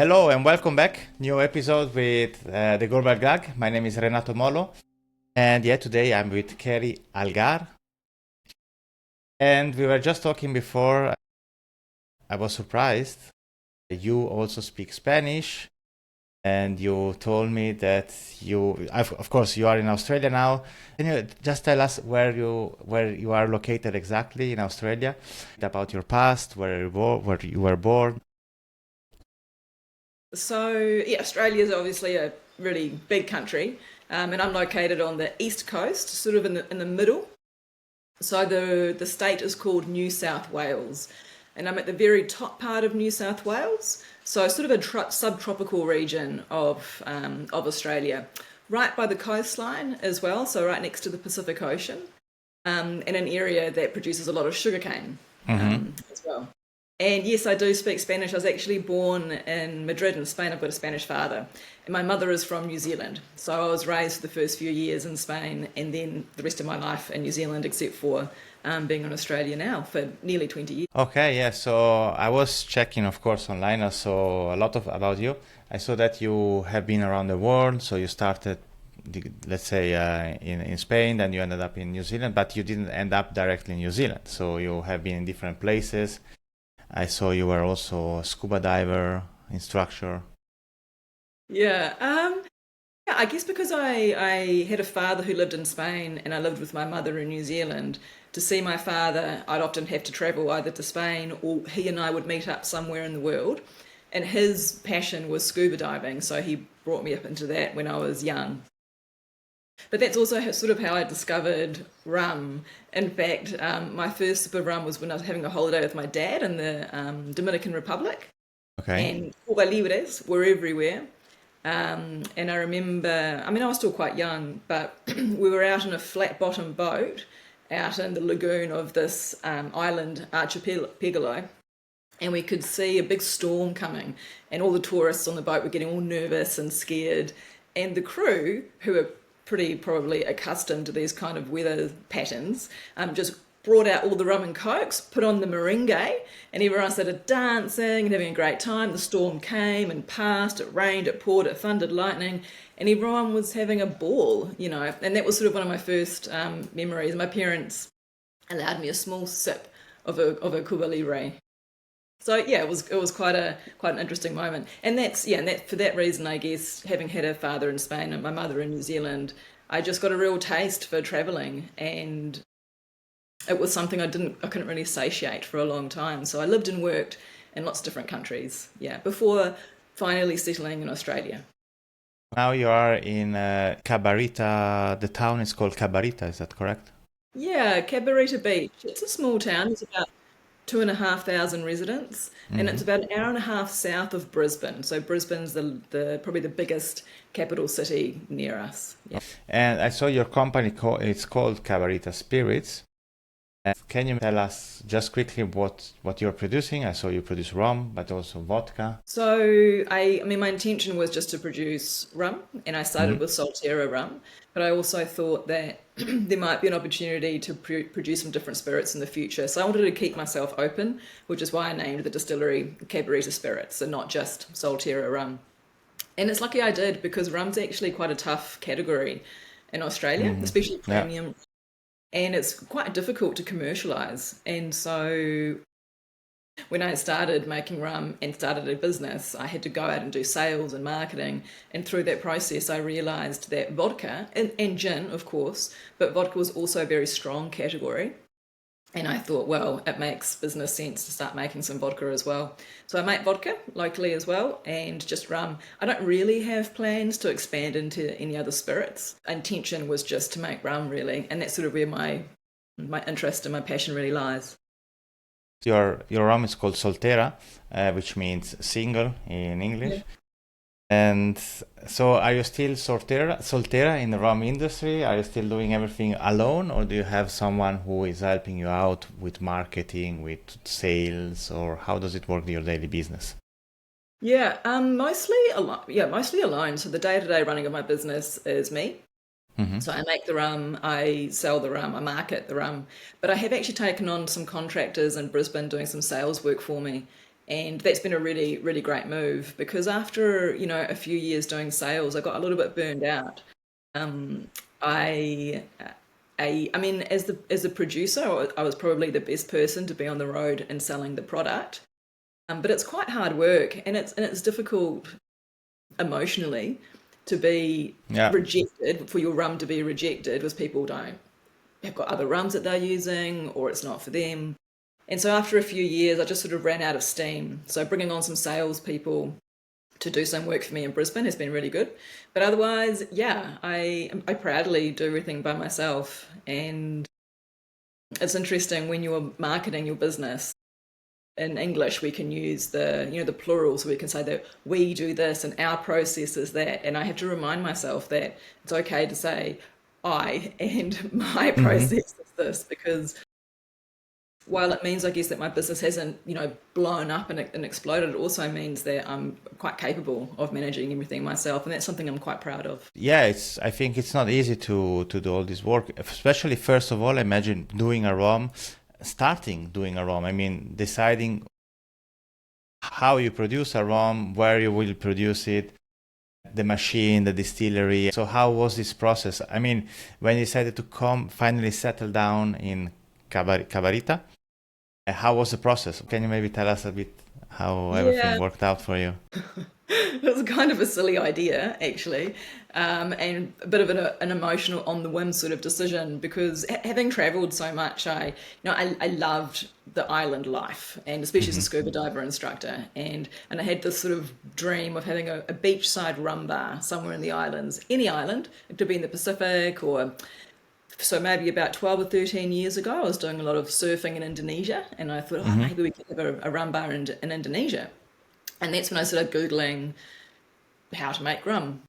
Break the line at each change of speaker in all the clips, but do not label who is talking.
Hello and welcome back. New episode with the Global Glug. My name is Renato Molo, and today I'm with Keri Algar. And we were just talking before. I was surprised. You also speak Spanish, and you told me that of course, you are in Australia now. Can you just tell us where you are located exactly in Australia, about your past, where you were born?
Australia is obviously a really big country, and I'm located on the east coast, sort of in the middle. So the state is called New South Wales, and I'm at the very top part of New South Wales, so sort of a subtropical region of Australia, right by the coastline as well, so right next to the Pacific Ocean, in an area that produces a lot of sugarcane as well. And yes, I do speak Spanish. I was actually born in Madrid in Spain. I've got a Spanish father. And my mother is from New Zealand. So I was raised for the first few years in Spain and then the rest of my life in New Zealand, except for being in Australia now for nearly 20 years.
Okay, yeah. So I was checking, of course, online. I saw a lot about you. I saw that you have been around the world. So you started, let's say, in Spain, then you ended up in New Zealand, but you didn't end up directly in New Zealand. So you have been in different places. I saw you were also a scuba diver, instructor.
Yeah, I guess because I had a father who lived in Spain and I lived with my mother in New Zealand, to see my father, I'd often have to travel either to Spain or he and I would meet up somewhere in the world. And his passion was scuba diving, so he brought me up into that when I was young. But that's also sort of how I discovered rum. In fact, my first sip of rum was when I was having a holiday with my dad in the Dominican Republic,
Okay.
and Cuba Libres were everywhere. And I remember, I mean, I was still quite young, but we were out in a flat bottom boat out in the lagoon of this island archipelago, and we could see a big storm coming, and all the tourists on the boat were getting all nervous and scared. And the crew, who were pretty probably accustomed to these kind of weather patterns, just brought out all the rum and cokes, put on the merengue, and everyone started dancing and having a great time. The storm came and passed, it rained, it poured, it thundered, lightning, and everyone was having a ball, and that was sort of one of my first memories. My parents allowed me a small sip of a Cuba Libre. So yeah, it was quite an interesting moment, and for that reason, I guess, having had a father in Spain and my mother in New Zealand, I just got a real taste for traveling, and it was something I couldn't really satiate for a long time. So I lived and worked in lots of different countries, before finally settling in Australia.
Now you are in Cabarita. The town is called Cabarita, is that correct?
Yeah, Cabarita Beach. It's a small town. It's about 2,500 residents, and it's about an hour and a half south of Brisbane. So Brisbane's the probably the biggest capital city near us. Yeah.
And I saw your company, it's called Cabarita Spirits. Can you tell us just quickly what you're producing? I saw you produce rum, but also vodka.
So I mean, my intention was just to produce rum, and I started with Soltera Rum, but I also thought that there might be an opportunity to produce some different spirits in the future. So I wanted to keep myself open, which is why I named the distillery Cabarita Spirits and not just Soltera Rum. And it's lucky I did, because rum's actually quite a tough category in Australia, especially
Yeah.
premium, and it's quite difficult to commercialize. And so when I started making rum and started a business, I had to go out and do sales and marketing. And through that process, I realized that vodka, and gin, of course, but vodka was also a very strong category. And I thought, well, it makes business sense to start making some vodka as well. So I make vodka locally as well, and just rum. I don't really have plans to expand into any other spirits. Intention was just to make rum, really, and that's sort of where my interest and my passion really lies.
Your rum is called Soltera, which means single in English. And so are you still Soltera in the rum industry? Are you still doing everything alone, or do you have someone who is helping you out with marketing, with sales, or how does it work in your daily business?
Yeah, mostly alone. Yeah, mostly alone. So the day-to-day running of my business is me. So I make the rum, I sell the rum, I market the rum. But I have actually taken on some contractors in Brisbane doing some sales work for me. And that's been a really, really great move because after, a few years doing sales, I got a little bit burned out. I, I mean, as the producer, I was probably the best person to be on the road and selling the product. But it's quite hard work, and it's difficult emotionally to be
Yeah.
rejected, for your rum to be rejected because people don't have got other rums that they're using or it's not for them. And so after a few years, I just sort of ran out of steam. So bringing on some salespeople to do some work for me in Brisbane has been really good. But otherwise, yeah, I proudly do everything by myself. And it's interesting when you're marketing your business. In English, we can use the plural, so we can say that we do this and our process is that. And I have to remind myself that it's okay to say I and my
Hmm.
process is this, because while it means, I guess, that my business hasn't, blown up and exploded, it also means that I'm quite capable of managing everything myself, and that's something I'm quite proud of.
Yeah, I think it's not easy to do all this work, especially first of all, imagine doing a rum, starting doing a rum. I mean, deciding how you produce a rum, where you will produce it, the machine, the distillery. So how was this process? I mean, when you decided to come finally settle down in Cabarita, how was the process? Can you maybe tell us a bit how everything
Yeah,
worked out for you?
it was kind of a silly idea, actually, and a bit of an emotional, on the whim sort of decision. Because having travelled so much, I loved the island life, and especially as a
Hmm.
scuba diver instructor, and I had this sort of dream of having a beachside rum bar somewhere in the islands, any island. It could be in the Pacific, or so maybe about 12 or 13 years ago, I was doing a lot of surfing in Indonesia, and I thought, oh,
Hmm.
maybe we could have a rum bar in Indonesia. And that's when I started Googling how to make rum.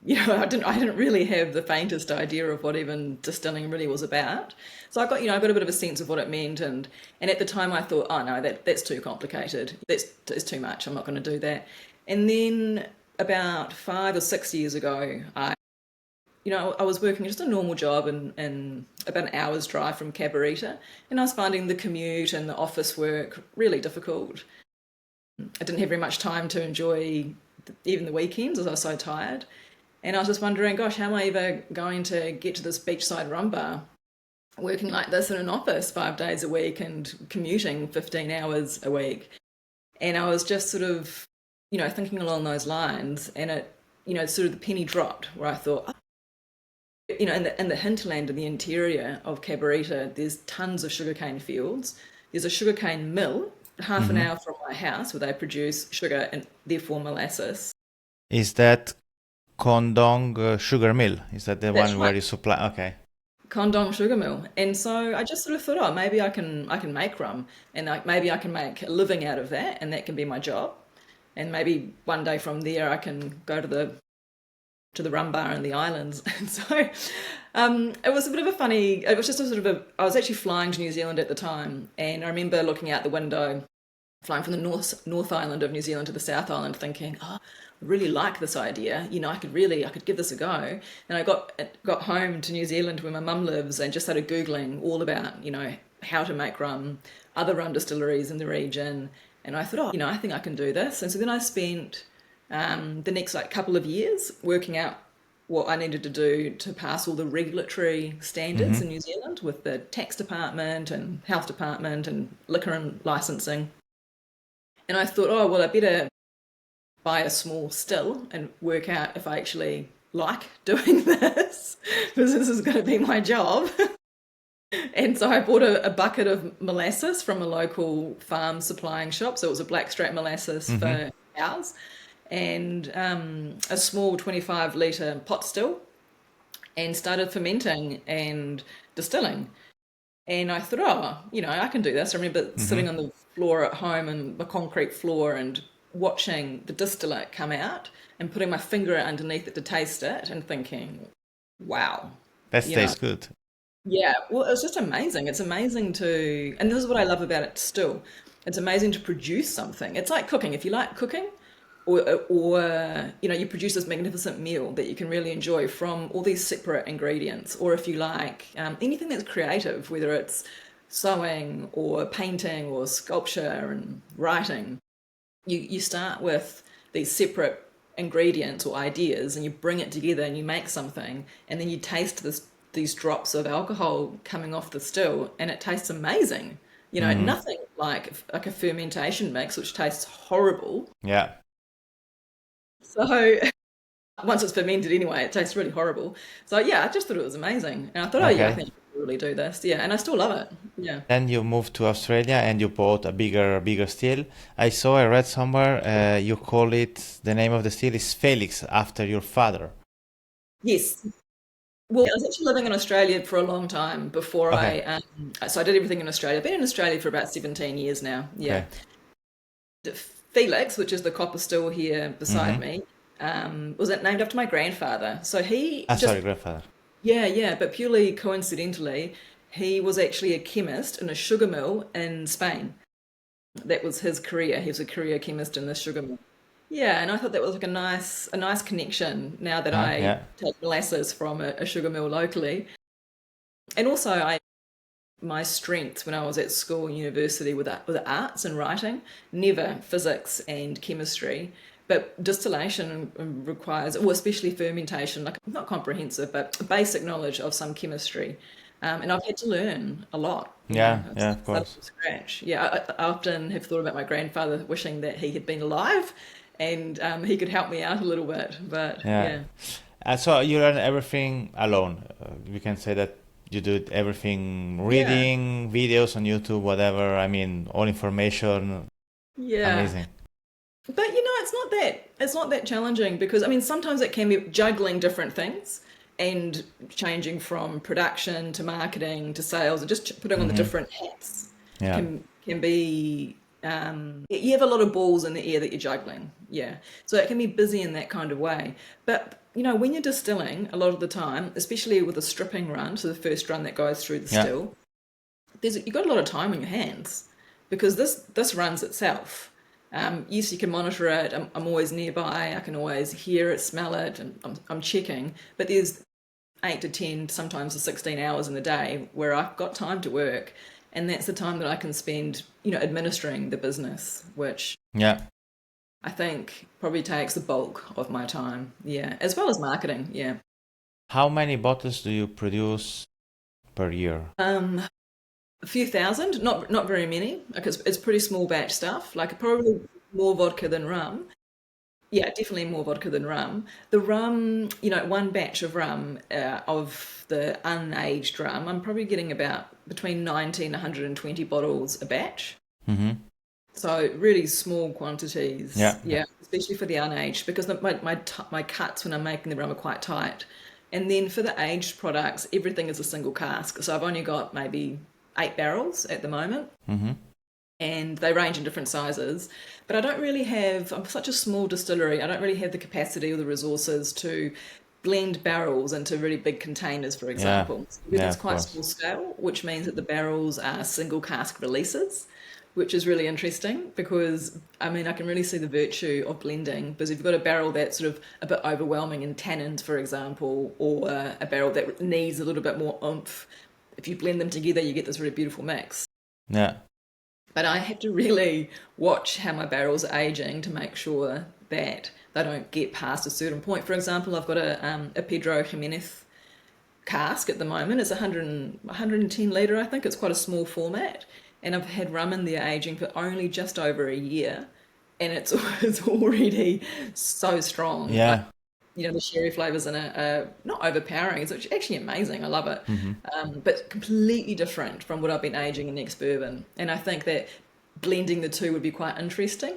I didn't really have the faintest idea of what even distilling really was about. So I got a bit of a sense of what it meant, and at the time I thought, oh no, that's too complicated. That's too much. I'm not going to do that. And then about 5 or 6 years ago, I was working just a normal job in about an hour's drive from Cabarita, and I was finding the commute and the office work really difficult. I didn't have very much time to enjoy even the weekends as I was so tired. And I was just wondering, gosh, how am I ever going to get to this beachside rum bar working like this in an office 5 days a week and commuting 15 hours a week? And I was just sort of, thinking along those lines, and sort of the penny dropped where I thought, in the hinterland in the interior of Cabarita, there's tons of sugarcane fields. There's a sugarcane mill half an
Hmm.
hour from my house where they produce sugar and therefore molasses.
Is that Condong sugar mill? Is that the
That's
one
right,
where you supply? Okay.
Condong sugar mill. And so I just sort of thought, oh, maybe I can make rum, and maybe I can make a living out of that, and that can be my job. And maybe one day from there I can go to the rum bar in the islands. And so it was a bit of a funny. It was just a sort of a. I was actually flying to New Zealand at the time, and I remember looking out the window, flying from the North Island of New Zealand to the South Island, thinking, oh, I really like this idea. I could give this a go. And I got home to New Zealand where my mum lives, and just started googling all about how to make rum, other rum distilleries in the region, and I thought, oh, I think I can do this. And so then I spent the next couple of years working out what I needed to do to pass all the regulatory standards in
Hmm.
New Zealand with the tax department and health department and liquor and licensing. And I thought, oh, well, I better buy a small still and work out if I actually like doing this, because this is going to be my job. And so I bought a bucket of molasses from a local farm supplying shop. So it was a blackstrap molasses
Hmm.
for cows, and a small 25-litre pot still, and started fermenting and distilling. And I thought, oh, I can do this. I remember
Hmm.
sitting on the floor at home and the concrete floor and watching the distillate come out and putting my finger underneath it to taste it and thinking, wow,
That
you know,
tastes good.
yeah, well, it's just amazing. It's amazing and this is what I love about it still. It's amazing to produce something. It's like cooking. If you like cooking, or you produce this magnificent meal that you can really enjoy from all these separate ingredients, or if you like anything that's creative, whether it's sewing or painting or sculpture and writing, you start with these separate ingredients or ideas, and you bring it together and you make something, and then you taste these drops of alcohol coming off the still, and it tastes amazing. You know,
Hmm.
nothing like a fermentation mix, which tastes horrible.
Yeah.
So once it's fermented anyway, it tastes really horrible. So yeah, I just thought it was amazing, and I thought, oh yeah, I
Okay.
think I could really do this. Yeah, and I still love it. Yeah.
Then you moved to Australia and you bought a bigger still. I read somewhere, you call it, the name of the still is Felix after your father.
Yes. Well, I was actually living in Australia for a long time before
Okay.
so I did everything in Australia. I've been in Australia for about 17 years now. Yeah.
Okay.
Felix, which is the copper still here beside
Mm-hmm.
me, was it named after my grandfather. So he
Ah,
just,
sorry, grandfather.
yeah, yeah, but purely coincidentally, he was actually a chemist in a sugar mill in Spain. That was his career. He was a career chemist in the sugar mill. Yeah, and I thought that was like a nice connection now that I
Yeah.
take molasses from a sugar mill locally. And also, my strength when I was at school and university with the arts and writing, never physics and chemistry. But distillation requires, or especially fermentation, like not comprehensive, but basic knowledge of some chemistry. And I've had to learn a lot, you know,
Yeah.
I've
Yeah, of
started
course.
from scratch. Yeah, I often have thought about my grandfather wishing that he had been alive and he could help me out a little bit. But
Yeah.
yeah.
So you learn everything alone. We can say that you do everything,
Yeah.
reading, videos on YouTube, whatever. I mean, all information.
Yeah.
Amazing.
But you know, it's not that challenging because I mean sometimes it can be juggling different things and changing from production to marketing to sales and just putting on the
Mm-hmm.
different hats
Yeah.
can be you have a lot of balls in the air that you're juggling. Yeah. So it can be busy in that kind of way. But you know, when you're distilling a lot of the time, especially with a stripping run, so the first run that goes through the
Yeah.
still, you've got a lot of time on your hands because this runs itself. Yes, you can monitor it. I'm always nearby. I can always hear it, smell it, and I'm checking. But there's 8 to 10, sometimes to 16 hours in the day where I've got time to work, and that's the time that I can spend, you know, administering the business, which
Yeah.
I think probably takes the bulk of my time. Yeah, as well as marketing. Yeah.
How many bottles do you produce per year?
A few thousand, not very many. Like it's pretty small batch stuff. Like probably more vodka than rum. Yeah, definitely more vodka than rum. The rum, you know, one batch of rum of the unaged rum, I'm probably getting about between 90 and 120 bottles a batch.
Mm-hmm.
So really small quantities.
Yeah. Yeah.
Yeah, especially for the unaged because my cuts when I'm making the rum are quite tight. And then for the aged products, everything is a single cask. So I've only got maybe 8 barrels at the moment
Mm-hmm.
and they range in different sizes. But I don't really have, I'm such a small distillery, I don't really have the capacity or the resources to blend barrels into really big containers, for
Yeah.
example.
Yeah,
Everything's
of
quite
course.
small scale, which means that the barrels are single cask releases, which is really interesting because I mean, I can really see the virtue of blending because if you've got a barrel that's sort of a bit overwhelming in tannins, for example, or a barrel that needs a little bit more oomph, if you blend them together, you get this really beautiful mix.
Yeah.
But I have to really watch how my barrels are aging to make sure that they don't get past a certain point. For example, I've got a Pedro Ximénez cask at the moment. It's 110 litre, I think. It's quite a small format. And I've had rum in there aging for only just over a year. And it's already so strong. Like,
Yeah.
you know, the sherry flavours in it are not overpowering. It's actually amazing. I love it.
Mm-hmm.
But completely different from what I've been aging in ex bourbon. And I think that blending the two would be quite interesting.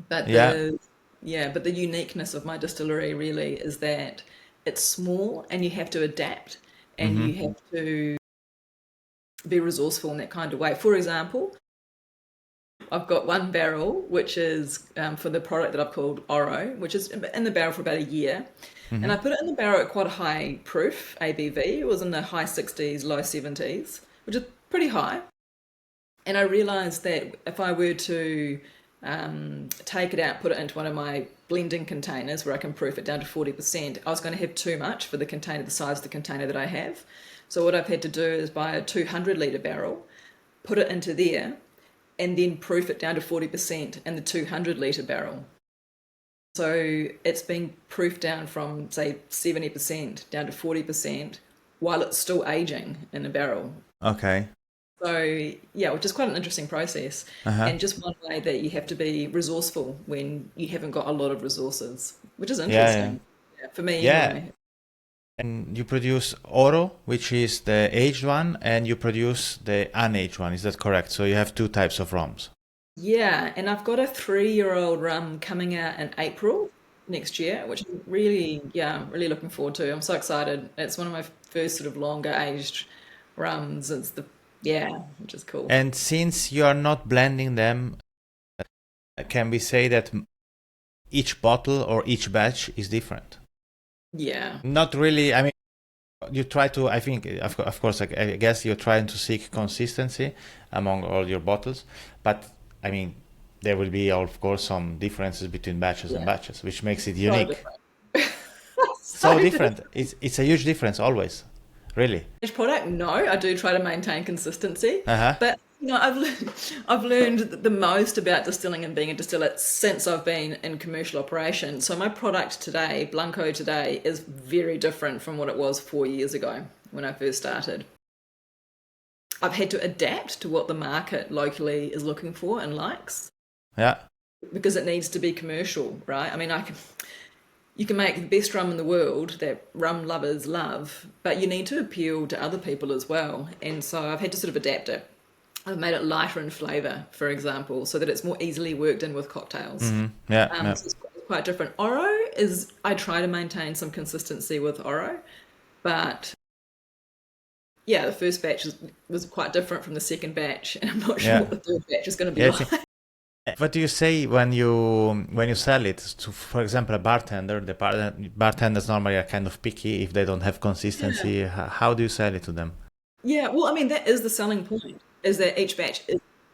But
Yeah.
but the uniqueness of my distillery really is that it's small and you have to adapt and you
Mm-hmm.
have to be resourceful in that kind of way. For example, I've got one barrel, which is for the product that I've called Oro, which is in the barrel for about a year. And
Mm-hmm.
I put it in the barrel at quite a high proof ABV. It was in the high 60s, low 70s, which is pretty high. And I realized that if I were to take it out, put it into one of my blending containers where I can proof it down to 40%, I was going to have too much for the container, the size of the container that I have. So what I've had to do is buy a 200 litre barrel, put it into there, and then proof it down to 40% in the 200 litre barrel. So it's been proofed down from, say, 70% down to 40% while it's still aging in a barrel.
Okay.
So, yeah, which is quite an interesting process. And just one way that you have to be resourceful when you haven't got a lot of resources, which is interesting. Yeah, for me, anyway.
And you produce Oro, which is the aged one, and you produce the unaged one. Is that correct? So you have two types of rums.
Yeah, and I've got a 3-year-old rum coming out in April next year, which I'm really looking forward to. I'm so excited. It's one of my first sort of longer aged rums. Which is cool.
And since you are not blending them, can we say that each bottle or each batch is different?
Yeah.
Not really. I mean, you try to, I think, of course, I guess you're trying to seek consistency among all your bottles. But, I mean, there will be, of course, some differences between batches and batches, which makes it unique. So different. It's a huge difference always. Really?
Each product, no, I do try to maintain consistency. But I've learned the most about distilling and being a distiller since I've been in commercial operation. So my product today, Blanco today, is very different from what it was 4 years ago when I first started. I've had to adapt to what the market locally is looking for and likes.
Yeah.
Because it needs to be commercial, right? I mean, you can make the best rum in the world that rum lovers love, but you need to appeal to other people as well. And so I've had to sort of adapt it. I've made it lighter in flavour, for example, so that it's more easily worked in with cocktails.
So
it's quite different. Oro I try to maintain some consistency with Oro, but yeah, the first batch was quite different from the second batch, and I'm not sure what the third batch is going to be like.
What do you say when you sell it to, for example, a bartender? The bartenders normally are kind of picky if they don't have consistency. How do you sell it to them?
Yeah, well, I mean, that is the selling point, is that each batch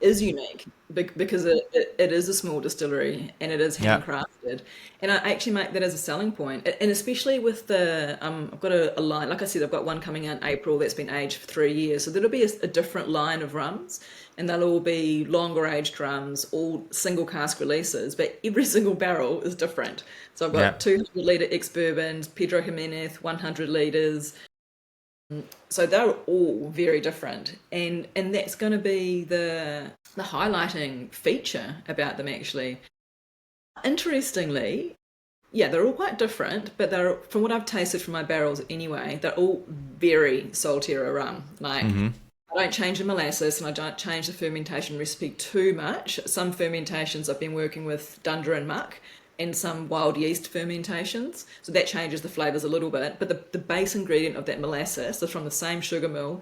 is unique because it is a small distillery and it is handcrafted. And I actually make that as a selling point. And especially with I've got a line, like I said, I've got one coming out in April that's been aged for 3 years. So there'll be a different line of rums, and they'll all be longer aged rums, all single cask releases, but every single barrel is different. So I've got 200 litre ex-bourbons, Pedro Ximénez, 100 litres. So they're all very different, and that's going to be the highlighting feature about them, actually. Interestingly, they're all quite different, but they're, from what I've tasted from my barrels anyway, they're all very Soltera rum. Like, I don't change the molasses and I don't change the fermentation recipe too much. Some fermentations I've been working with dunder and muck, and some wild yeast fermentations. So that changes the flavours a little bit. But the base ingredient of that molasses is from the same sugar mill.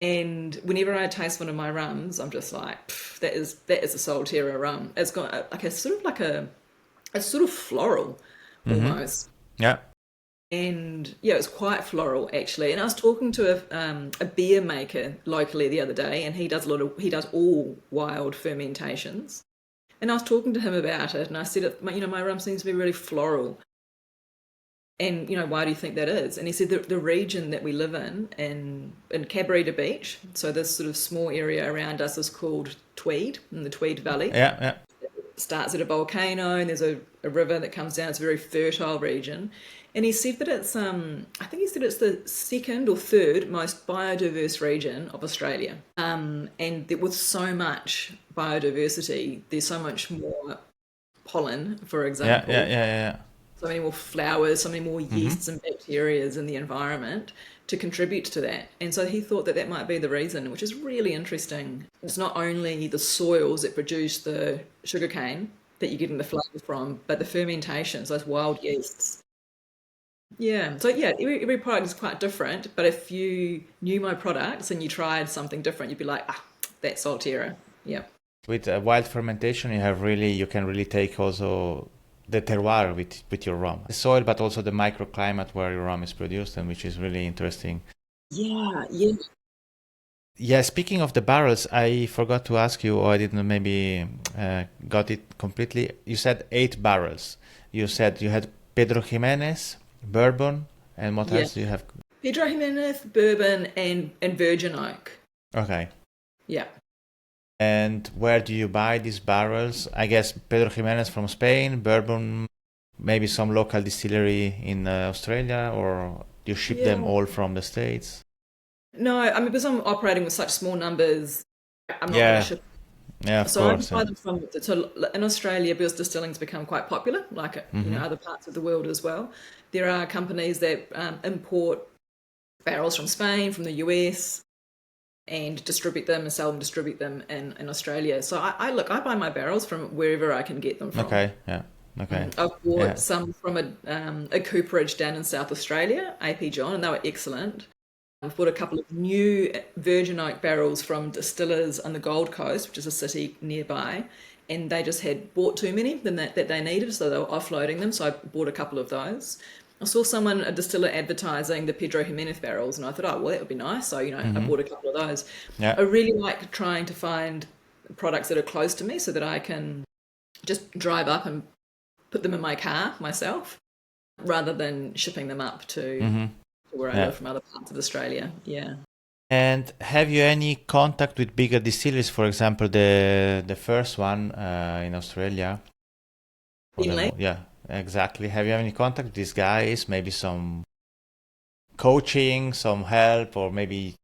And whenever I taste one of my rums, I'm just like, that is a Soltera rum. It's got a sort of floral almost.
Yeah.
And it's quite floral actually. And I was talking to a beer maker locally the other day, and he does all wild fermentations. And I was talking to him about it, and I said, my rum seems to be really floral. And, why do you think that is? And he said the region that we live in Cabarita Beach, so this sort of small area around us is called Tweed, in the Tweed Valley.
Yeah.
It starts at a volcano, and there's a river that comes down. It's a very fertile region. And he said that it's, it's the second or third most biodiverse region of Australia. And with so much biodiversity, there's so much more pollen, for example.
Yeah.
So many more flowers, so many more yeasts and bacteria in the environment to contribute to that. And so he thought that might be the reason, which is really interesting. It's not only the soils that produce the sugarcane that you're getting the flavour from, but the fermentations, those wild yeasts. Yeah, so every product is quite different, but if you knew my products and you tried something different, you'd be like, that's Soltera. Yeah.
With wild fermentation, you can really take also the terroir with your rum, the soil, but also the microclimate where your rum is produced, and which is really interesting. Yeah, speaking of the barrels, I forgot to ask you, or I didn't maybe got it completely. You said 8 barrels. You said you had Pedro Ximénez, Bourbon, and what else do you have?
Pedro Ximénez, Bourbon, and Virgin Oak.
Okay.
Yeah.
And where do you buy these barrels? I guess Pedro Ximénez from Spain, Bourbon, maybe some local distillery in Australia, or you ship them
Yeah.
all from the States?
No, I mean, because I'm operating with such small numbers, I'm not going to
Yeah,
ship.
yeah, of
So I
course. Yeah.
buy them from, so in Australia, because distilling's become quite popular, like,
Mm-hmm.
other parts of the world as well. There are companies that import barrels from Spain, from the US, and distribute them and sell them, distribute them in Australia. So I buy my barrels from wherever I can get them from.
Okay, yeah, okay,
I've
yeah.
bought some from a cooperage down in South Australia, AP John, and they were excellent. I've bought a couple of new virgin oak barrels from distillers on the Gold Coast, which is a city nearby, and they just had bought too many that they needed, so they were offloading them. So I bought a couple of those. I saw a distiller advertising the Pedro Ximénez barrels, and I thought, oh, well, that would be nice. So, I
Mm-hmm.
bought a couple of those.
Yeah.
I really like trying to find products that are close to me so that I can just drive up and put them in my car myself rather than shipping them up to
Mm-hmm.
where I
Yeah.
live from other parts of Australia. Yeah.
And have you any contact with bigger distilleries? For example, the first one in Australia. Or
Finley.
yeah, exactly. Have you any contact with these guys? Maybe some coaching, some help, or maybe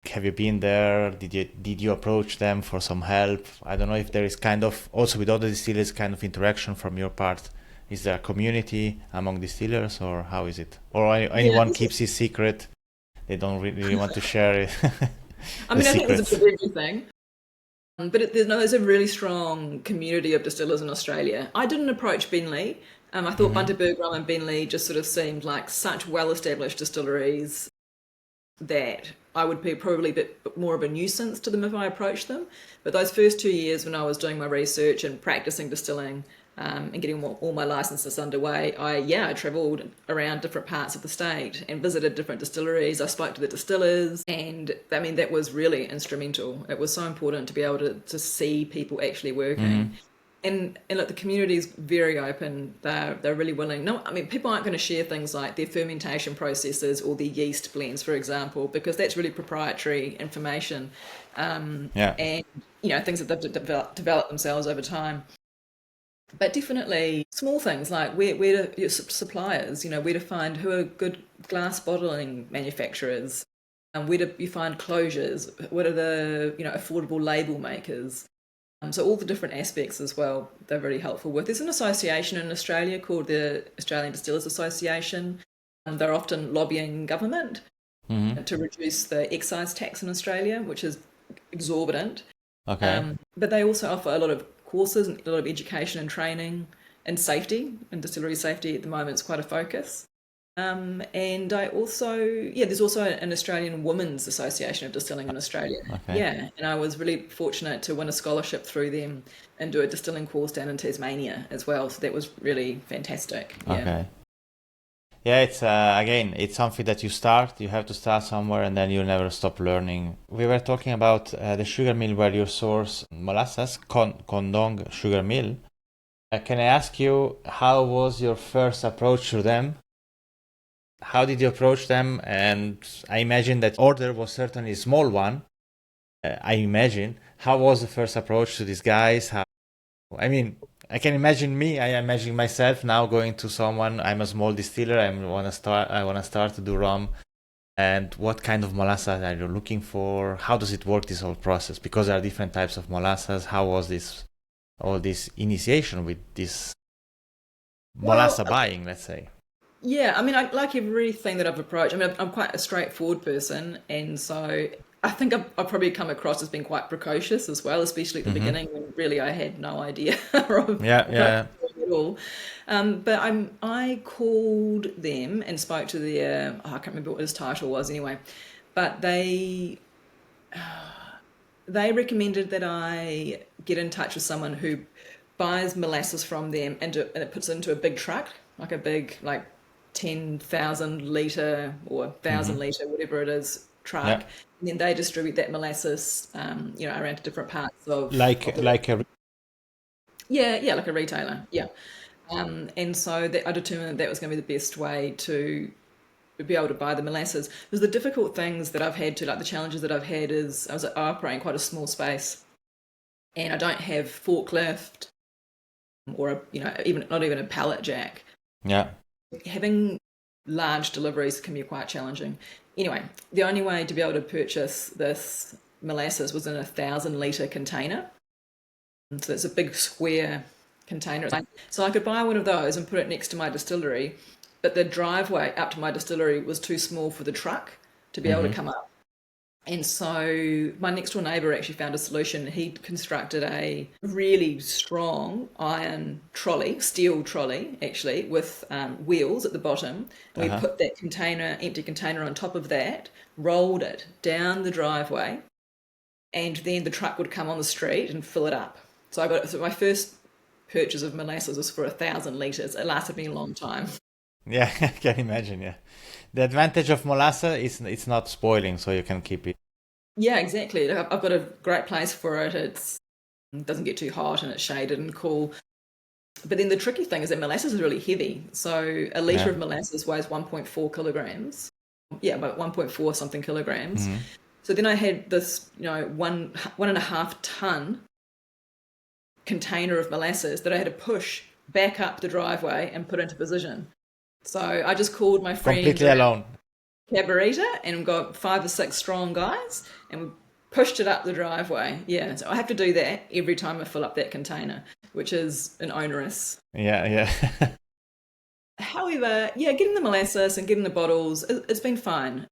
have you been there? Did you approach them for some help? I don't know if there is kind of also with other distillers kind of interaction from your part. Is there a community among distillers, or how is it? Or
Yeah.
anyone keeps his secret? They don't really want to share it.
I
The
mean, I think there's a
secrets.
bit of everything. But there's a really strong community of distillers in Australia. I didn't approach Bentley. I thought
Hmm.
Bundaberg Rum and Bentley just sort of seemed like such well-established distilleries that I would be probably a bit more of a nuisance to them if I approached them. But those first 2 years when I was doing my research and practicing distilling and getting all my licenses underway, I travelled around different parts of the state and visited different distilleries. I spoke to the distillers, and I mean that was really instrumental. It was so important to be able to see people actually working.
Hmm.
And look, the community is very open. They're really willing. No, I mean people aren't going to share things like their fermentation processes or their yeast blends, for example, because that's really proprietary information,
Yeah.
and things that they've developed themselves over time. But definitely small things like where to your suppliers, where to find who are good glass bottling manufacturers, and where do you find closures? What are the affordable label makers? So all the different aspects as well, they're really helpful with. There's an association in Australia called the Australian Distillers Association. They're often lobbying government
Hmm.
to reduce the excise tax in Australia, which is exorbitant.
Okay.
But they also offer a lot of courses and a lot of education and training and safety, and distillery safety at the moment is quite a focus. And there's also an Australian Women's Association of Distilling in Australia.
Okay.
Yeah, and I was really fortunate to win a scholarship through them and do a distilling course down in Tasmania as well. So that was really fantastic. Yeah.
Okay. Yeah, it's again, it's something that you start. You have to start somewhere, and then you never stop learning. We were talking about the sugar mill where you source molasses, Condong Sugar Mill. Can I ask you, how was your first approach to them? How did you approach them? And I imagine that order was certainly a small one. I imagine. How was the first approach to these guys? I mean, I can imagine me. I imagine myself now going to someone. I'm a small distiller. I wanna start to do rum. And what kind of molasses are you looking for? How does it work, this whole process? Because there are different types of molasses. How was this all this initiation with this
Well,
molasses buying? Let's say.
yeah, I mean, I like everything that I've approached. I mean, I'm quite a straightforward person, and so I think I've probably come across as being quite precocious as well, especially at the
Mm-hmm.
beginning when really I had no idea of
Yeah,
what I
yeah,
was doing at all. But I called them and spoke to their, I can't remember what his title was anyway, but they recommended that I get in touch with someone who buys molasses from them and it puts it into a big truck, like a big, like 10,000 litre or
yeah. Mm-hmm.
1,000 litre, whatever it is, truck.
Yeah.
And then they distribute that molasses, around to different parts of
Like
the.
like a.
Yeah, like a retailer. Yeah. And so I determined that was going to be the best way to be able to buy the molasses. Because the difficult things that I've had to, like the challenges that I've had is I was operating quite a small space. and I don't have forklift or even not even a pallet jack.
Yeah.
Having large deliveries can be quite challenging. Anyway, the only way to be able to purchase this molasses was in a 1,000-litre container. So it's a big square container. So I could buy one of those and put it next to my distillery, but the driveway up to my distillery was too small for the truck to be able to come up. And so my next door neighbour actually found a solution. He'd constructed a really strong iron trolley, steel trolley actually, with wheels at the bottom. And we put that empty container on top of that, rolled it down the driveway, and then the truck would come on the street and fill it up. So my first purchase of molasses was for 1,000 litres. It lasted me a long time.
Yeah, I can imagine, yeah. The advantage of molasses is it's not spoiling, so you can keep it.
Yeah, exactly. I've got a great place for it. It doesn't get too hot and it's shaded and cool. But then the tricky thing is that molasses is really heavy. So a litre of molasses weighs 1.4 kilograms. Yeah, about 1.4 something kilograms. So then I had this, 1.5 ton container of molasses that I had to push back up the driveway and put into position. So I just called my friend
Completely alone.
Cabarita and got 5 or 6 strong guys and we pushed it up the driveway. Yeah, so I have to do that every time I fill up that container, which is an onerous.
Yeah.
However, yeah, getting the molasses and getting the bottles, it's been fine.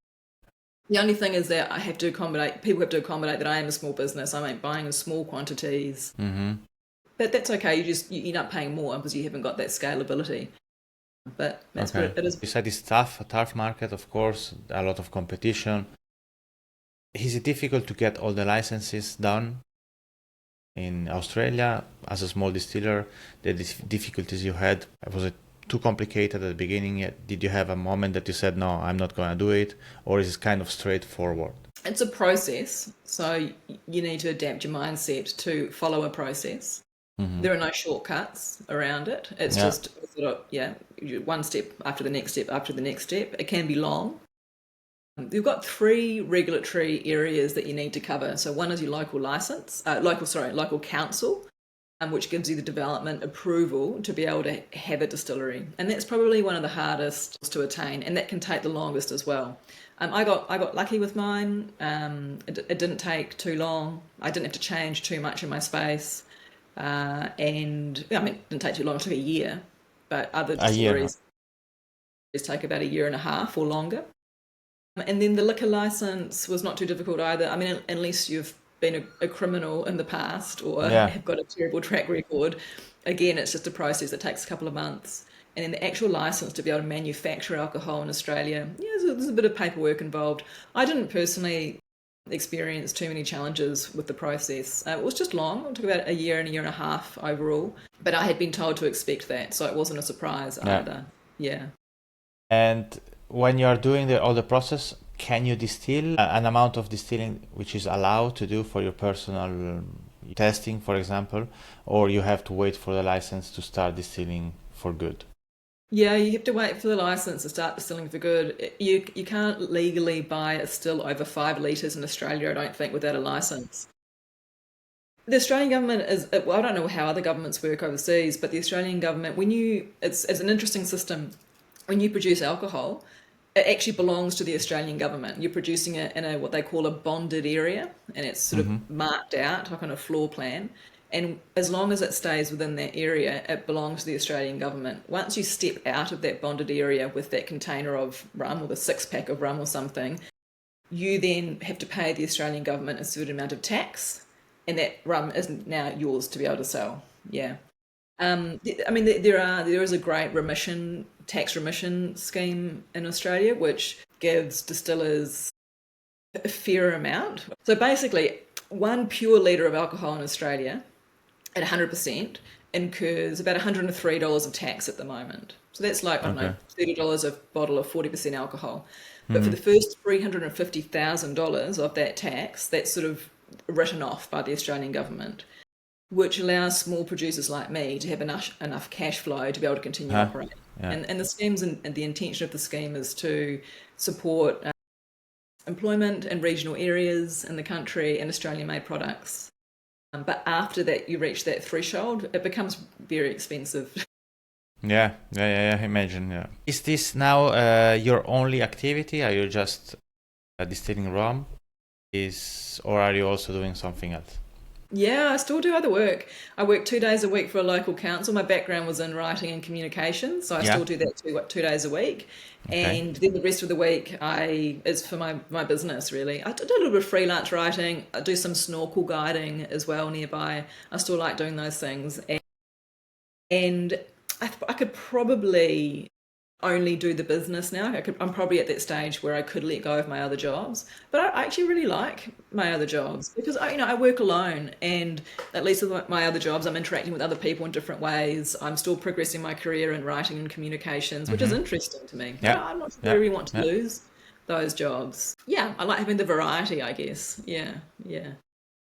The only thing is that people have to accommodate that I am a small business. I ain't buying in small quantities. But that's okay. You end up paying more because you haven't got that scalability. But that's what it is.
You said it's tough, a tough market, of course, a lot of competition. Is it difficult to get all the licenses done in Australia as a small distiller? The difficulties you had, was it too complicated at the beginning? Did you have a moment that you said, no, I'm not going to do it? Or is it kind of straightforward?
It's a process. So you need to adapt your mindset to follow a process. There are no shortcuts around it. It's just one step after the next step after the next step. It can be long. You've got 3 regulatory areas that you need to cover. So one is your local council, which gives you the development approval to be able to have a distillery. And that's probably one of the hardest to attain, and that can take the longest as well. I got lucky with mine. It didn't take too long. I didn't have to change too much in my space. It didn't take too long, it took a year, but other distilleries take about a year and a half or longer. And then the liquor license was not too difficult either. I mean, unless you've been a criminal in the past or have got a terrible track record, again, it's just a process that takes a couple of months. And then the actual license to be able to manufacture alcohol in Australia, there's a bit of paperwork involved. I didn't personally experienced too many challenges with the process. It was just long. It took about a year and a half overall. But I had been told to expect that, so it wasn't a surprise either. Yeah.
And when you are doing all the process, can you distill an amount of distilling which is allowed to do for your personal testing, for example, or you have to wait for the license to start distilling for good?
Yeah, you have to wait for the license to start distilling for good. You can't legally buy a still over 5 litres in Australia, I don't think, without a license. The Australian government I don't know how other governments work overseas, but the Australian government, it's an interesting system. When you produce alcohol, it actually belongs to the Australian government. You're producing it in what they call a bonded area, and it's sort of marked out, like on a floor plan. And as long as it stays within that area, it belongs to the Australian government. Once you step out of that bonded area with that container of rum or the 6-pack of rum or something, you then have to pay the Australian government a certain amount of tax, and that rum is now yours to be able to sell. Yeah. There is a great tax remission scheme in Australia, which gives distillers a fair amount. So basically, 1 pure litre of alcohol in Australia at 100% incurs about $103 of tax at the moment. So that's like, $30 a bottle of 40% alcohol. But for the first $350,000 of that tax, that's sort of written off by the Australian government, which allows small producers like me to have enough cash flow to be able to continue operating. Yeah. And the schemes and the intention of the scheme is to support employment in regional areas in the country and Australian-made products. But after that, you reach that threshold, it becomes very expensive.
Yeah, imagine, yeah. Is this now your only activity? Are you just distilling rum? Or are you also doing something else?
Yeah, I still do other work. I work 2 days a week for a local council. My background was in writing and communication, so I
Yeah,
still do that 2 days a week.
okay.
And then the rest of the week, I is for my business really. I do a little bit of freelance writing. I do some snorkel guiding as well nearby. I still like doing those things, and I could probably only do the business now. I'm probably at that stage where I could let go of my other jobs, but I actually really like my other jobs because I work alone, and at least with my other jobs, I'm interacting with other people in different ways. I'm still progressing my career in writing and communications, which is
Mm-hmm.
interesting to me. But
Yeah,
I'm not sure I
yeah,
really want to
yeah.
lose those jobs. Yeah, I like having the variety, I guess. Yeah, yeah.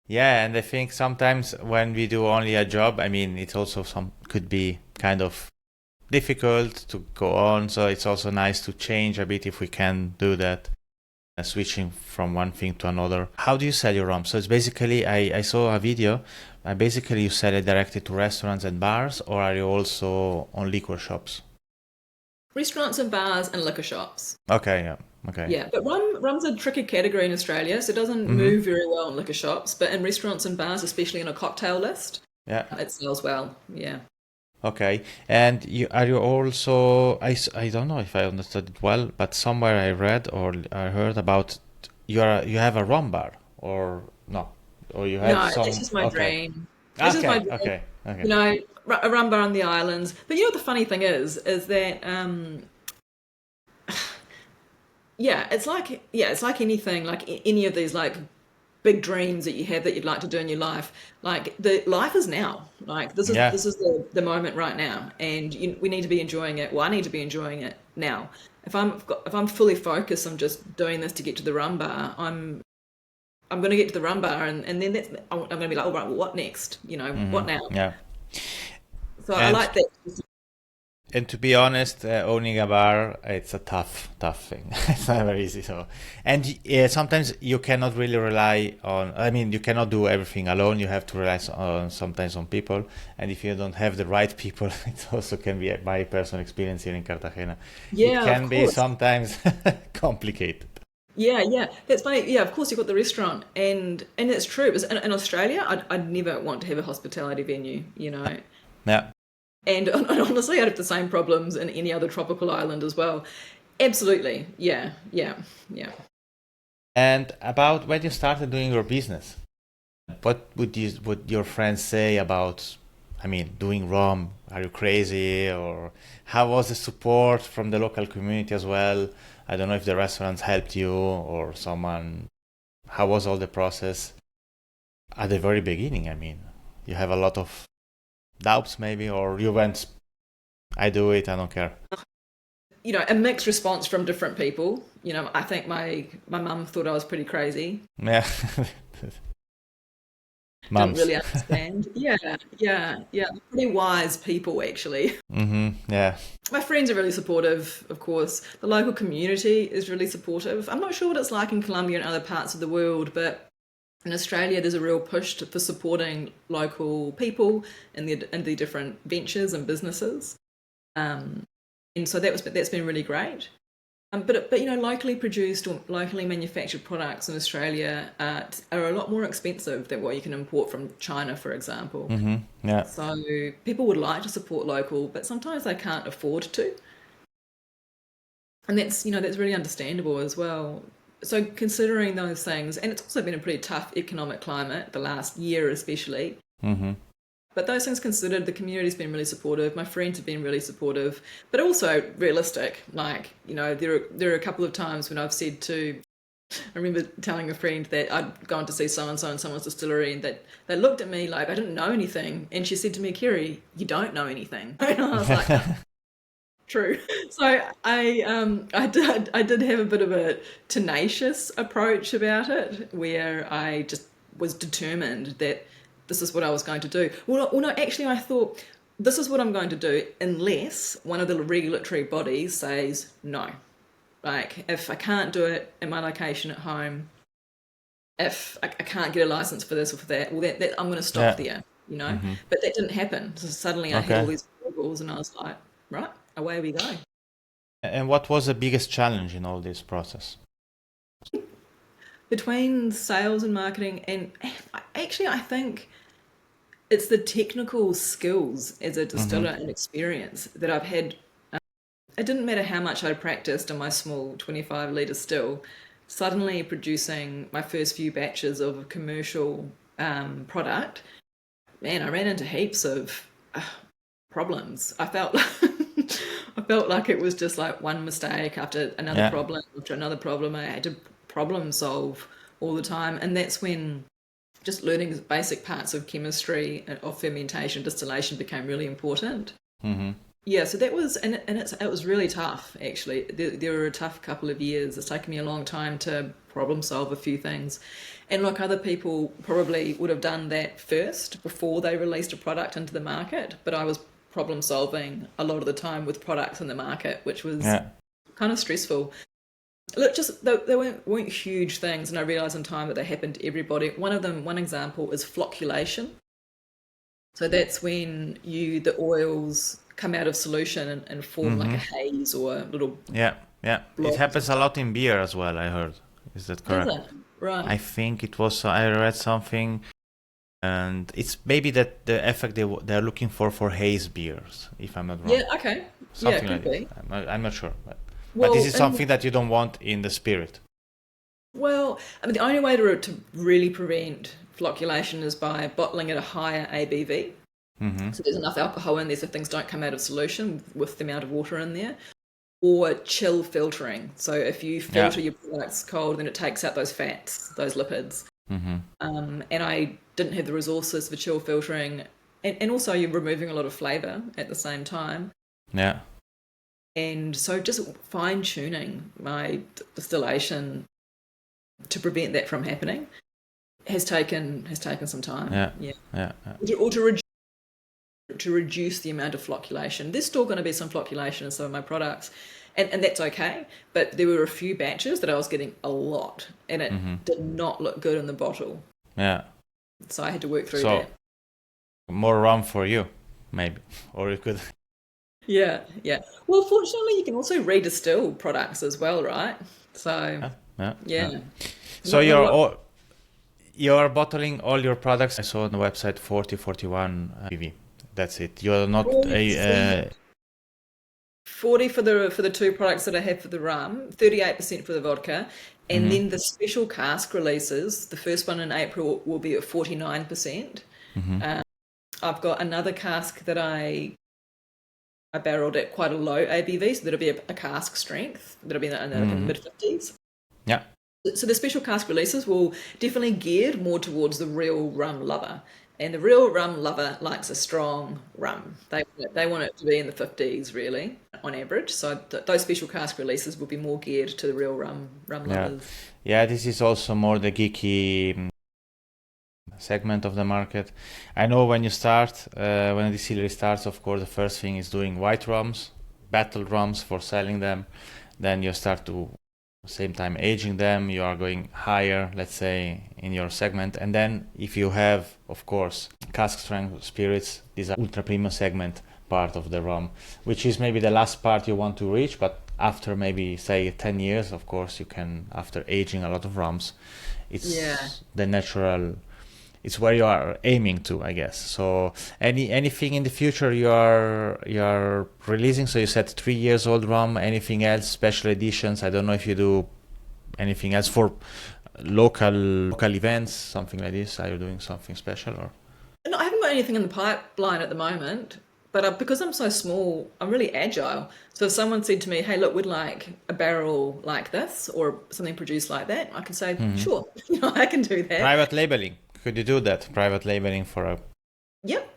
Yeah, and I think sometimes when we do only a job, I mean, it also could be kind of difficult to go on. So it's also nice to change a bit if we can do that, switching from one thing to another. How do you sell your rum? So it's basically, I saw a video. Basically, you sell it directly to restaurants and bars, or are you also on liquor shops?
Restaurants and bars and liquor shops.
Okay, yeah, okay.
Yeah, but rum's a tricky category in Australia, so it doesn't
Mm-hmm.
move very well in liquor shops. But in restaurants and bars, especially in a cocktail list,
Yeah.
it sells well. Yeah.
Okay. And are you also, I don't know if I understood it well, but somewhere I read or I heard about you have a rum bar or no, or you have
No, that's
some,
just my
okay.
dream. It's just my
Okay,
dream.
okay, okay.
You know, a rum bar on the islands. But you know what the funny thing is that it's like anything, like any of these like big dreams that you have that you'd like to do in your life. Like the life is now. Like
Yeah.
this is the moment right now, and we need to be enjoying it. Well, I need to be enjoying it now. If I'm fully focused on just doing this to get to the rum bar, I'm going to get to the rum bar, and then I'm going to be like, all right, well, what next? You know, what
Mm-hmm.
now?
Yeah.
So I
And
like that.
And to be honest, owning a bar, it's a tough thing. It's never easy. So, and sometimes you cannot really rely on. I mean, you cannot do everything alone. You have to rely on sometimes on people. And if you don't have the right people, it also can be my personal experience here in Cartagena. It
Yeah, of
can be
course.
sometimes complicated.
Yeah. That's funny. Yeah, of course you've got the restaurant, and it's true. In Australia, I'd never want to have a hospitality venue, you know.
Yeah.
And honestly, I'd have the same problems in any other tropical island as well. Absolutely. Yeah.
And about when you started doing your business, what would your friends say about, I mean, doing rum? Are you crazy? Or how was the support from the local community as well? I don't know if the restaurants helped you or someone. How was all the process at the very beginning? I mean, you have a lot of doubts maybe, or you went, I do it, I don't care.
You know, a mixed response from different people. You know, I think my mum thought I was pretty crazy.
Yeah.
Didn't
Mums.
really understand. Yeah. Pretty wise people, actually.
Yeah.
My friends are really supportive, of course. The local community is really supportive. I'm not sure what it's like in Colombia and other parts of the world, but in Australia, there's a real push for supporting local people in the different ventures and businesses. Um, and so that's been really great. But you know, locally produced or locally manufactured products in Australia are a lot more expensive than what you can import from China, for example.
Yeah.
So people would like to support local, but sometimes they can't afford to, and that's really understandable as well. So considering those things, and it's also been a pretty tough economic climate the last year, especially.
Mm-hmm.
But those things considered, the community's been really supportive. My friends have been really supportive, but also realistic. Like, you know, there are a couple of times when I've said to, I remember telling a friend that I'd gone to see so and so in someone's distillery, and that they looked at me like I didn't know anything, and she said to me, "Keri, you don't know anything." And I was like, "True." So I did have a bit of a tenacious approach about it, where I just was determined that this is what I was going to do. No, actually, I thought this is what I'm going to do unless one of the regulatory bodies says no. Like, if I can't do it in my location at home, if I can't get a license for this or for that, well, that I'm going to stop there, you know. But that didn't happen. So suddenly I had all
Okay.
these rules, and I was like, right, away we go.
And what was the biggest challenge in all this process?
Between sales and marketing, and actually, I think it's the technical skills as a distiller and experience that I've had. It didn't matter how much I'd practiced in my small 25-litre still, suddenly producing my first few batches of a commercial product, man, I ran into heaps of problems. I felt I felt like it was just like one mistake after another
Yeah.
problem after another problem. I had to problem solve all the time, and that's when just learning basic parts of chemistry, of fermentation, distillation became really important. Yeah, so that was, and it was really tough, actually. There were a tough couple of years. It's taken me a long time to problem solve a few things. And look, other people probably would have done that first before they released a product into the market, but I was problem solving a lot of the time with products in the market, which was
Yeah.
kind of stressful. Look, just they weren't huge things, and I realised in time that they happened to everybody. One example is flocculation. So that's when the oils come out of solution and form like a haze or little
Yeah. Yeah. It
blobs.
happens a lot in beer as well, I heard. Is that
Does
correct?
it? Right.
I think it was, I read something, and it's maybe that the effect they're looking for haze beers, if I'm not wrong.
Yeah, okay. Yeah,
Something
it
like
could
this.
be.
I'm not sure. But
Well,
this is
and-
something that you don't want in the spirit.
Well, I mean, the only way to really prevent flocculation is by bottling at a higher ABV. So there's enough alcohol in there so things don't come out of solution with the amount of water in there. Or chill filtering. So if you filter your products cold, then it takes out those fats, those lipids. And I didn't have the resources for chill filtering. And also you're removing a lot of flavour at the same time.
Yeah.
And so just fine-tuning my distillation to prevent that from happening has taken some time.
Yeah.
Or to reduce the amount of flocculation. There's still going to be some flocculation in some of my products, and that's okay. But there were a few batches that I was getting a lot, and it did not look good in the bottle.
Yeah.
So I had to work through
So
that.
more rum for you, maybe, or you could.
Yeah. Well, fortunately, you can also redistill products as well, right? So yeah.
So you're bottling all your products. I saw on the website 40-41 PV. That's it. You're not
40 for the two products that I have for the rum, 38% for the vodka, and then the special cask releases. The first one in April will be at 49%. I've got another cask that I barreled at quite a low ABV, so that'll be a cask strength. That'll be in the mid-50s.
Yeah.
So the special cask releases will definitely geared more towards the real rum lover. And the real rum lover likes a strong rum. They want it to be in the 50s, really, on average. So those special cask releases will be more geared to the real rum lovers.
Yeah, this is also more the geeky segment of the market. I know when you start, when a distillery starts, of course, the first thing is doing white rums, battle rums for selling them. Then you start to same time aging them, you are going higher, let's say, in your segment. And then if you have, of course, cask strength spirits, these are ultra premium segment part of the rum, which is maybe the last part you want to reach. But after maybe say 10 years, of course, you can, after aging a lot of rums, it's the natural, it's where you are aiming to, I guess. So anything in the future you are releasing? So you said 3 years old rum. Anything else? Special editions? I don't know if you do anything else for local events, something like this. Are you doing something special or?
No, I haven't got anything in the pipeline at the moment. But because I'm so small, I'm really agile. So if someone said to me, "Hey, look, we'd like a barrel like this or something produced like that," I can say, "Sure, I can do that."
Private labeling. Could you do that? Private labeling for an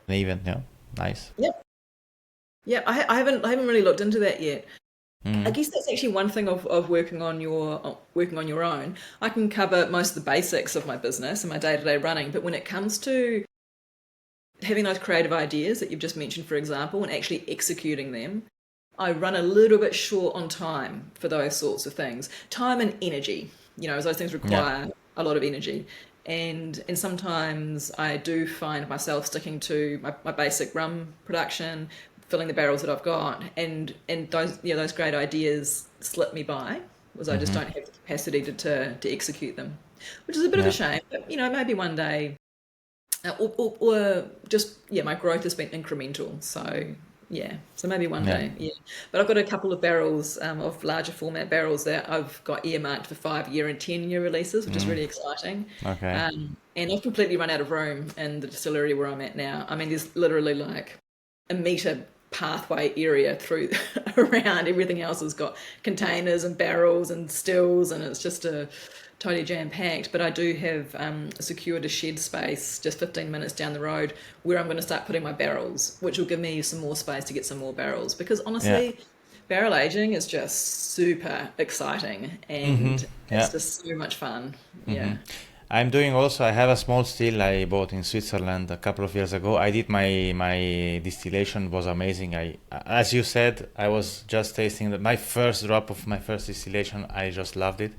event? Yeah, nice.
Yeah. I haven't really looked into that yet. I guess that's actually one thing of working on your own. I can cover most of the basics of my business and my day-to-day running, but when it comes to having those creative ideas that you've just mentioned, for example, and actually executing them, I run a little bit short on time for those sorts of things. Time and energy, as those things require a lot of energy. And sometimes I do find myself sticking to my basic rum production, filling the barrels that I've got, and those great ideas slip me by because I just don't have the capacity to execute them, which is a bit of a shame. But maybe one day, or just my growth has been incremental. So maybe one day, But I've got a couple of barrels of larger format barrels that I've got earmarked for 5-year and 10-year releases, which is really exciting.
Okay.
And I've completely run out of room in the distillery where I'm at now. I mean, there's literally like a metre pathway area through around. Everything else has got containers and barrels and stills, and it's just totally jam-packed. But I do have secured a shed space just 15 minutes down the road where I'm going to start putting my barrels, which will give me some more space to get some more barrels, because honestly barrel aging is just super exciting, and it's just so much fun.
I have a small still I bought in Switzerland a couple of years ago. I did my distillation, was amazing. As you said, I was just tasting my first drop of my first distillation. I just loved it.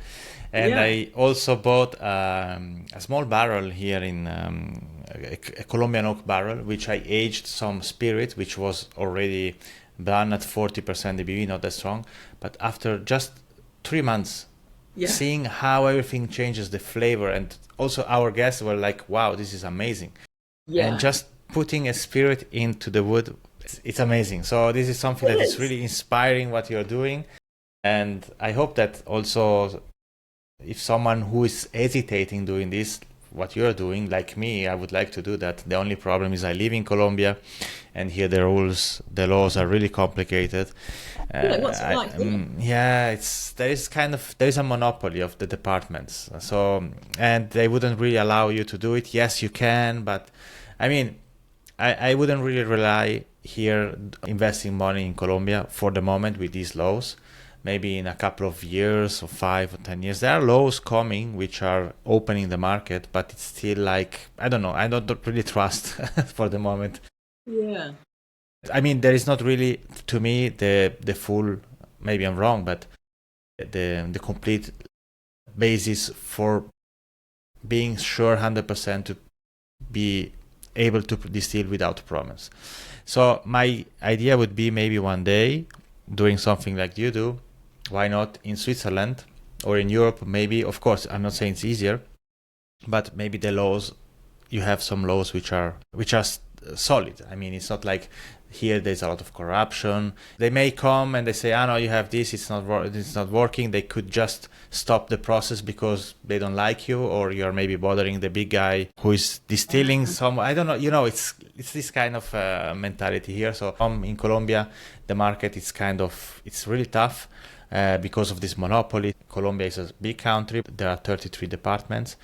And I also bought a small barrel here in a Colombian oak barrel, which I aged some spirit, which was already done at 40% ABV, not that strong. But after just 3 months, seeing how everything changes the flavor, and also our guests were like, wow, this is amazing. And just putting a spirit into the wood, it's amazing. So this is something that is really inspiring what you're doing. And I hope that also, if someone who is hesitating doing this, what you're doing, like me, I would like to do that. The only problem is I live in Colombia, and here the laws are really complicated.
What's it like?
There is a monopoly of the departments. So, and they wouldn't really allow you to do it. Yes, you can, but I mean, I wouldn't really rely here investing money in Colombia for the moment with these laws. Maybe in a couple of years or 5 or 10 years, there are laws coming which are opening the market, but it's still like, I don't know, I don't really trust for the moment.
Yeah.
I mean, there is not really, to me, the full, maybe I'm wrong, but the complete basis for being sure 100% to be able to distill without problems. So my idea would be maybe one day doing something like you do. Why not in Switzerland or in Europe? Maybe, of course, I'm not saying it's easier, but maybe the laws, you have some laws which are solid. I mean, it's not like here there's a lot of corruption. They may come and they say, no, you have this, it's not working. They could just stop the process because they don't like you, or you're maybe bothering the big guy who is distilling some. I don't know. It's this kind of mentality here. So in Colombia, the market is it's really tough. Because of this monopoly. Colombia is a big country. There are 33 departments,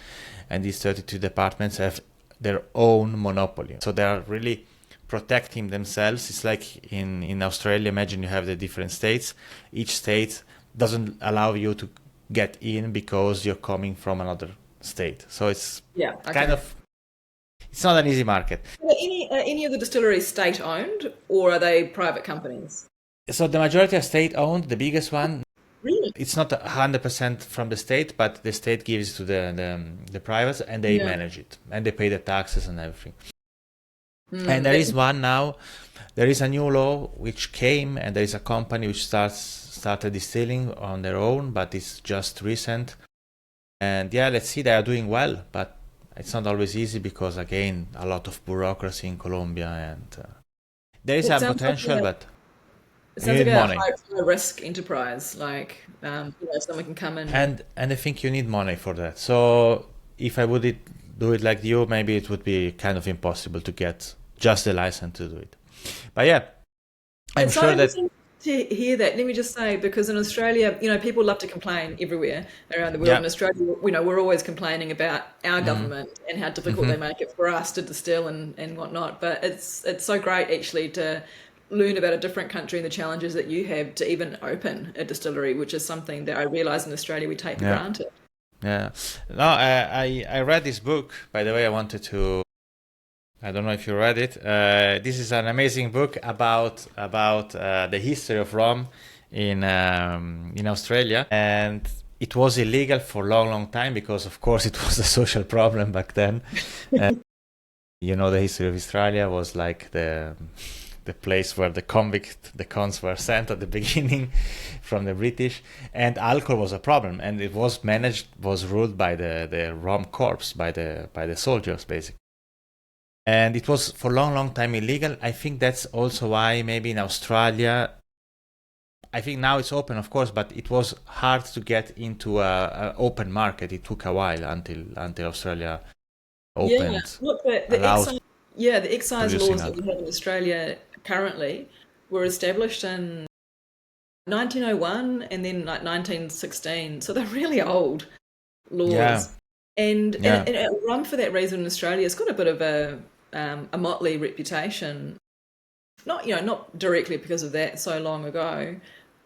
and these 32 departments have their own monopoly. So they are really protecting themselves. It's like in Australia, imagine you have the different states. Each state doesn't allow you to get in because you're coming from another state. So it's it's not an easy market.
Are any of the distilleries state-owned, or are they private companies?
So the majority are state-owned. The biggest one,
really,
it's not 100% from the state, but the state gives to the privates, and they manage it, and they pay the taxes and everything. And there is one now. There is a new law which came, and there is a company which started distilling on their own, but it's just recent. And let's see, they are doing well, but it's not always easy because, again, a lot of bureaucracy in Colombia, and there is a potential, but
it sounds like a high risk enterprise, like someone can come in.
And I think you need money for that. So if I would do it like you, maybe it would be kind of impossible to get just the license to do it. But I'm sure that.
To hear that, let me just say, because in Australia, people love to complain everywhere around the world. In Australia, we're always complaining about our government and how difficult they make it for us to distill and whatnot. But it's so great actually to learn about a different country and the challenges that you have to even open a distillery, which is something that I realise in Australia we take for granted.
Yeah. No, I read this book. By the way, I don't know if you read it. This is an amazing book about the history of rum in Australia, and it was illegal for a long, long time because, of course, it was a social problem back then. The history of Australia was like the place where the cons were sent at the beginning from the British, and alcohol was a problem, and it was ruled by the rum corps, by the soldiers, basically. And it was for a long, long time illegal. I think that's also why maybe in Australia, I think now it's open, of course, but it was hard to get into a open market. It took a while until Australia opened.
Look, the excise laws that we have in Australia currently were established in 1901 and then like 1916, so they're really old laws.
Yeah.
And rum, for that reason, in Australia, has got a bit of a motley reputation. Not directly because of that so long ago,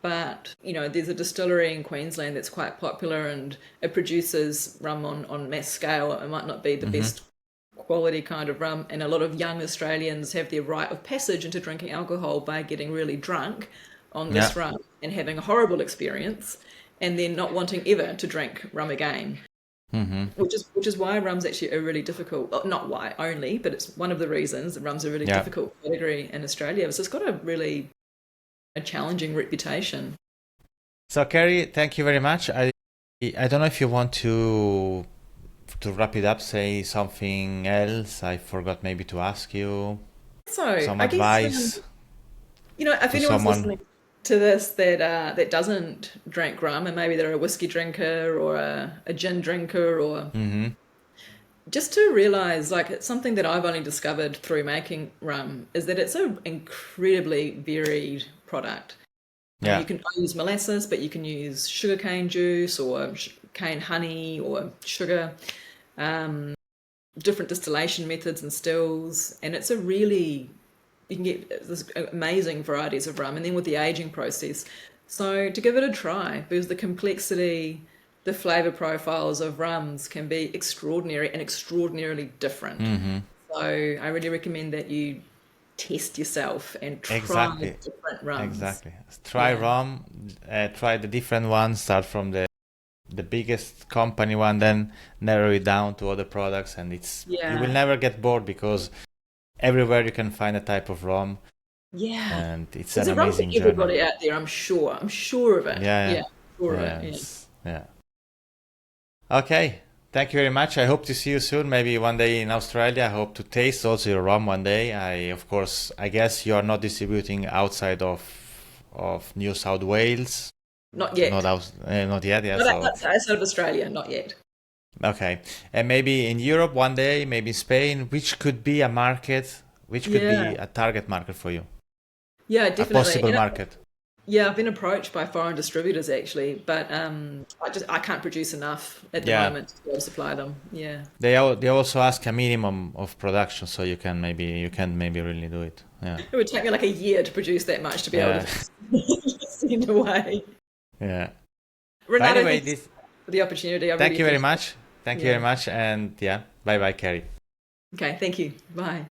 but there's a distillery in Queensland that's quite popular, and it produces rum on mass scale. It might not be the best quality kind of rum, and a lot of young Australians have their rite of passage into drinking alcohol by getting really drunk on this rum and having a horrible experience, and then not wanting ever to drink rum again. Which is why rum's actually a really difficult, well, not why only, but it's one of the reasons that rum's a really difficult category in Australia. So it's got a challenging reputation.
So Keri, thank you very much. I don't know if you want to wrap it up, say something else. I forgot maybe to ask you some advice.
If anyone's listening to this that doesn't drink rum, and maybe they're a whiskey drinker or a gin drinker, or just to realize, like, it's something that I've only discovered through making rum, is that it's an incredibly varied product. You can use molasses, but you can use sugarcane juice or cane honey or sugar, different distillation methods and stills, and it's you can get this amazing varieties of rum, and then with the aging process. So to give it a try, because the complexity, the flavor profiles of rums can be extraordinary and extraordinarily different. So I really recommend that you test yourself and try different rums.
Exactly. Try rum, try the different ones, start from the biggest company one, then narrow it down to other products, and you will never get bored because everywhere you can find a type of rum. And it's an amazing journey.
Everybody out there, I'm sure of it.
Okay, thank you very much. I hope to see you soon, maybe one day in Australia. I hope to taste also your rum one day. I guess you are not distributing outside of New South Wales.
Not yet.
Not yet.
Outside of Australia, not yet.
Okay, and maybe in Europe one day, maybe Spain, which could be a market, which could be a target market for you.
Yeah, definitely.
A possible market.
I've been approached by foreign distributors actually, but I can't produce enough at the moment to be able to supply them. Yeah.
They also ask a minimum of production, so you can maybe really do it. Yeah.
It would take me like a year to produce that much to be able to send away.
Yeah.
Renato,
anyway,
thanks for the opportunity.
Thank you very much. Thank you very much, and bye bye, Keri.
Okay, thank you. Bye.